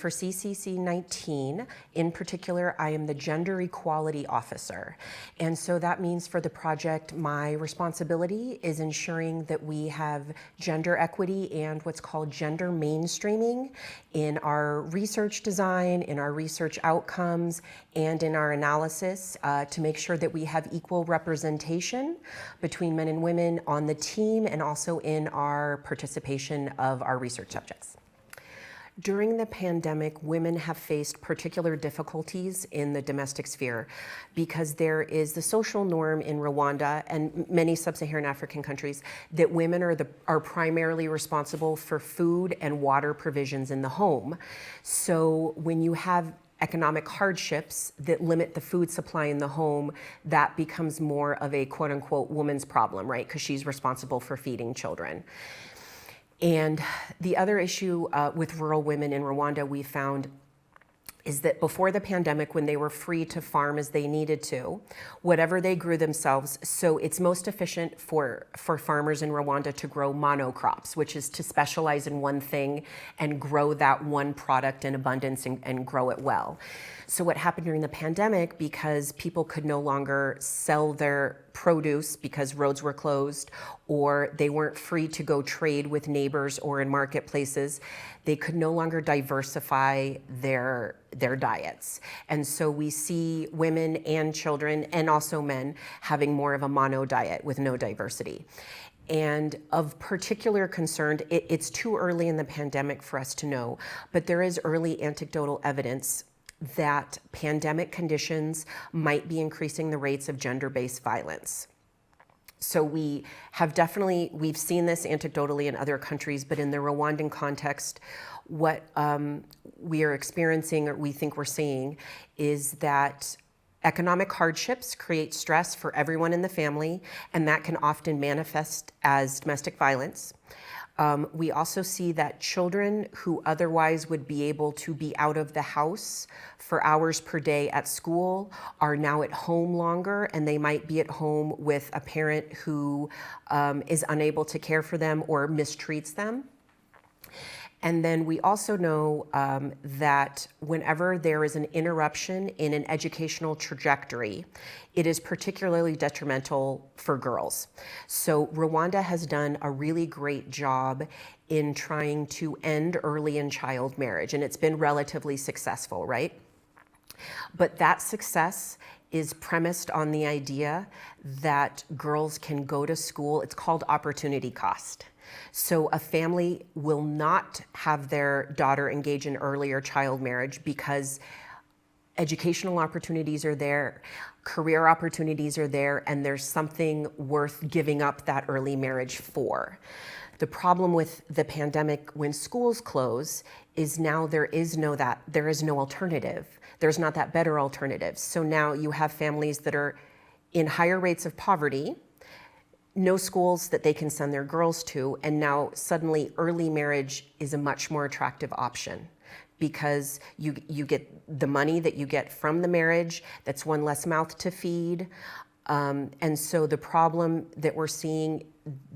for CCC19, in particular, I am the Gender Equality Officer. And so that means for the project, my responsibility is ensuring that we have gender equity and what's called gender mainstreaming in our research design, in our research outcomes, and in our analysis to make sure that we have equal representation between men and women on the team and also in our participation of our research subjects. During the pandemic, women have faced particular difficulties in the domestic sphere because there is the social norm in Rwanda and many sub-Saharan African countries that women are primarily responsible for food and water provisions in the home. So when you have economic hardships that limit the food supply in the home, that becomes more of a quote-unquote woman's problem, right? Because she's responsible for feeding children. And the other issue with rural women in Rwanda we found is that before the pandemic, when they were free to farm as they needed to, whatever they grew themselves, so it's most efficient for farmers in Rwanda to grow monocrops, which is to specialize in one thing and grow that one product in abundance and grow it well. So what happened during the pandemic, because people could no longer sell their produce because roads were closed, or they weren't free to go trade with neighbors or in marketplaces, they could no longer diversify their diets. And so we see women and children and also men having more of a mono diet with no diversity. And of particular concern, it's too early in the pandemic for us to know, but there is early anecdotal evidence that pandemic conditions might be increasing the rates of gender-based violence. So we've seen this anecdotally in other countries, but in the Rwandan context, what we are experiencing, or we think we're seeing, is that economic hardships create stress for everyone in the family, and that can often manifest as domestic violence. We also see that children who otherwise would be able to be out of the house for hours per day at school are now at home longer, and they might be at home with a parent who is unable to care for them or mistreats them. And then we also know that whenever there is an interruption in an educational trajectory, it is particularly detrimental for girls. So Rwanda has done a really great job in trying to end early in child marriage, and it's been relatively successful, right? But that success is premised on the idea that girls can go to school. It's called opportunity cost. So a family will not have their daughter engage in earlier child marriage because educational opportunities are there, career opportunities are there, and there's something worth giving up that early marriage for. The problem with the pandemic when schools close is now there is no alternative. There's not that better alternative. So now you have families that are in higher rates of poverty, no schools that they can send their girls to, and now suddenly early marriage is a much more attractive option because you get the money that you get from the marriage, that's one less mouth to feed. And so the problem that we're seeing,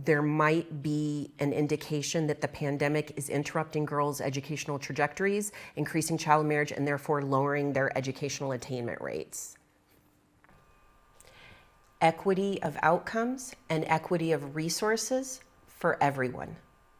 there might be an indication that the pandemic is interrupting girls' educational trajectories, increasing child marriage, and therefore lowering their educational attainment rates. Equity of outcomes and equity of resources for everyone.